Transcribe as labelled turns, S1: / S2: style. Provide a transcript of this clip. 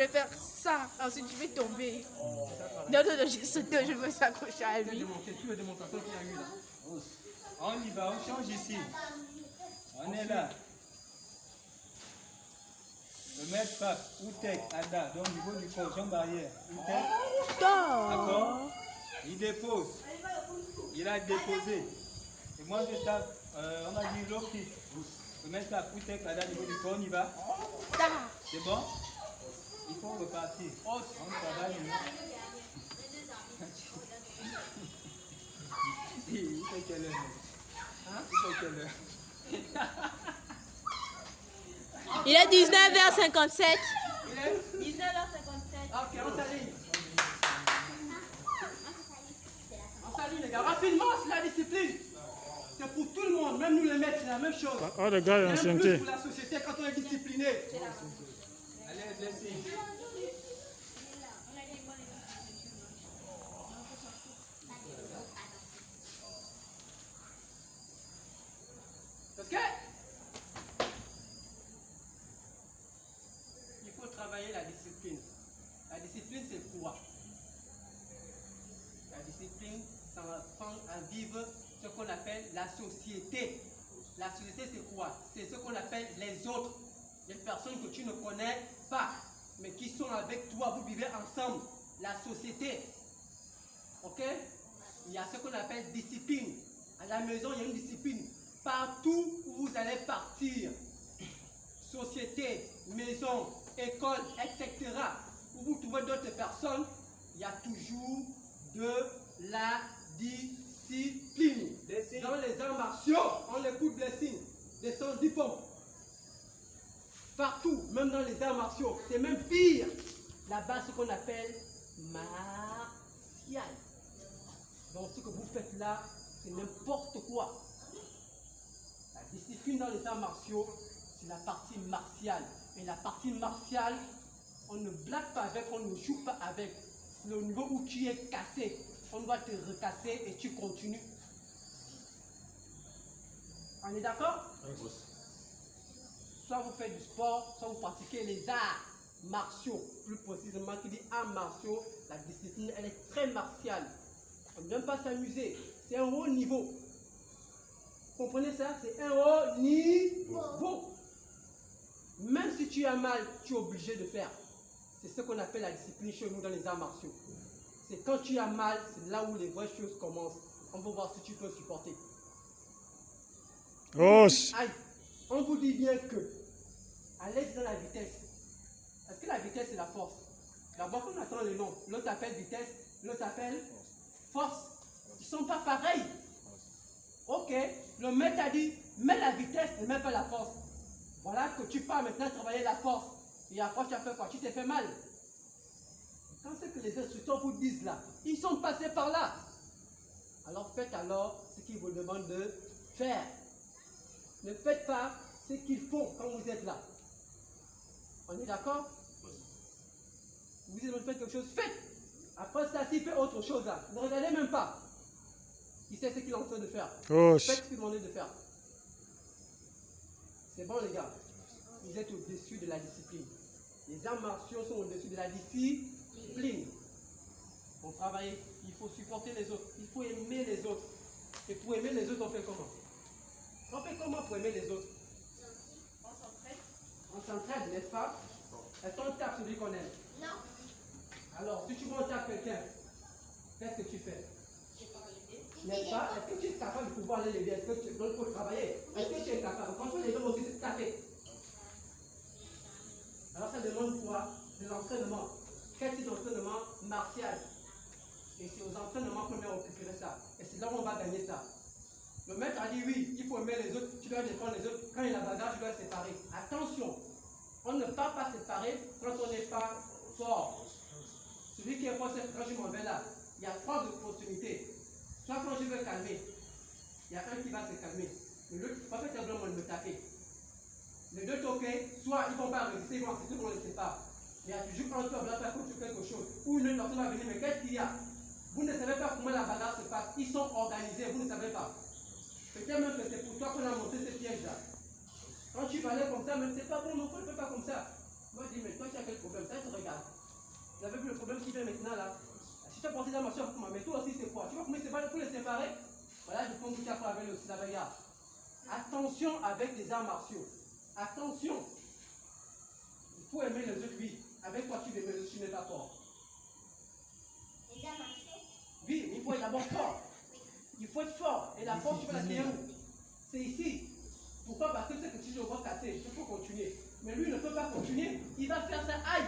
S1: vais faire ça. Ensuite, je vais tomber. Non, non, non, je saute, je veux s'accrocher à lui.
S2: Tu veux démonstration qu'il y a eu là?
S3: On y va, on change ici. On est là. Le maître frappe, Outek, Ada, donc au niveau du corps, jambe arrière. Outek, d'accord. Il dépose. Il a déposé. Et moi je tape, on va dire l'autre pied. Le maître frappe, Outek, Ada, au niveau du corps, on y va. C'est bon? Il faut repartir. On travaille. Il fait quelle heure? Hein? Il fait quelle heure?
S1: Il est 19h57.
S2: Il est
S1: 19h57.
S2: ok, on s'aligne. On s'aligne les gars, rapidement, c'est la discipline. C'est pour tout le monde, même nous les maîtres, c'est la même chose.
S4: Oh, le gars est
S2: C'est même
S4: ancienneté.
S2: plus pour la société quand on est discipliné.
S3: Allez, laissez.
S2: Parce que il faut travailler la discipline. La discipline, c'est quoi? La discipline, ça apprend à vivre ce qu'on appelle la société. La société, c'est quoi? C'est ce qu'on appelle les autres. Les personnes que tu ne connais pas, mais qui sont avec toi, vous vivez ensemble. La société. Ok? Il y a ce qu'on appelle discipline. À la maison, il y a une discipline. Partout où vous allez partir, société, maison, école, etc., où vous trouvez d'autres personnes, il y a toujours de la discipline. Dans les arts martiaux, on écoute les signes, descend 10 pompes. Partout, même dans les arts martiaux, c'est même pire. Là-bas, ce qu'on appelle martial. Donc ce que vous faites là, c'est n'importe quoi. La discipline dans les arts martiaux, c'est la partie martiale. Et la partie martiale, on ne blague pas avec, on ne joue pas avec. C'est le niveau où tu es cassé. On doit te recasser et tu continues. On est d'accord? Soit vous faites du sport, soit vous pratiquez les arts martiaux. Plus précisément, qui dit arts martiaux, la discipline, elle est très martiale. On ne vient pas s'amuser. C'est un haut niveau. Vous comprenez ça? C'est un haut niveau. Même si tu as mal, tu es obligé de faire. C'est ce qu'on appelle la discipline chez nous dans les arts martiaux. C'est quand tu as mal, c'est là où les vraies choses commencent. On va voir si tu peux supporter. Aïe. On vous dit bien que, à l'aise dans la vitesse. Est-ce que la vitesse c'est la force? D'abord, on attend les noms. L'autre s'appelle vitesse, l'autre s'appelle force. Ils ne sont pas pareils. Ok, le maître a dit, mets la vitesse et mets pas la force. Voilà que tu pars maintenant travailler la force. Et après, tu as fait quoi? Tu t'es fait mal. Quand c'est que les instructeurs vous disent là, ils sont passés par là. Alors faites alors ce qu'ils vous demandent de faire. Ne faites pas ce qu'ils font quand vous êtes là. On est d'accord? Vous dites de faire quelque chose, faites. Après ça, s'il fait autre chose là, ne regardez même pas. Il sait ce qu'il est en train de faire. Faites ce qu'il demande de faire. C'est bon les gars. Vous êtes au-dessus de la discipline. Les arts martiaux sont au-dessus de la discipline. On travaille, il faut supporter les autres. Il faut aimer les autres. Et pour aimer les autres, on fait comment? On fait comment pour aimer les autres? On s'entraide, n'est-ce pas? Est-ce qu'on tape celui qu'on aime?
S1: Non.
S2: Alors, si tu veux on tape quelqu'un, qu'est-ce que tu fais? N'est-ce pas? Est-ce que tu es capable de pouvoir aller l'aider? Est-ce que tu peux travailler? Est-ce que tu es capable? Quand on les donne aussi de taper. Alors ça demande quoi? De l'entraînement. Quel type d'entraînement? Martial. Et c'est aux entraînements qu'on va récupérer ça. Et c'est là où on va gagner ça. Le maître a dit oui, il faut aimer les autres, tu dois défendre les autres. Quand il y a la bagarre, tu dois séparer. Attention, on ne peut pas séparer quand on n'est pas fort. Celui qui est fort, c'est quand je m'en vais là. Il y a 3 opportunités. Soit quand je veux calmer, il y a un qui va se calmer. Mais l'autre, pas fait simplement me taper. Les deux toqués, soit ils ne vont pas résister, ils vont accepter qu'on les sépare. Il y a toujours un peu à faire quelque chose. Ou une autre personne va venir, mais qu'est-ce qu'il y a? Vous ne savez pas comment la bagarre se passe. Ils sont organisés, vous ne savez pas. Peut-être même que c'est pour toi qu'on a monté ce piège-là. Quand tu parlais comme ça, mais c'est pas bon, non, il ne fait pas comme ça. Moi, je dis, mais toi, tu as quel problème? Ça ne te regarde Voilà, je pense qu'il y a pas avec le Silabaya. Attention avec les arts martiaux. Attention. Il faut aimer les autres, oui. Avec toi, tu veux aimer les autres, tu n'es pas fort.
S4: Les arts martiaux?
S2: Oui, il faut être d'abord fort. Il faut être fort. Et la force, tu peux la tirer où? C'est ici. Pourquoi? Parce que c'est que tu vas casser. Il faut continuer. Mais lui, il ne peut pas continuer. Il va faire ça. Aïe!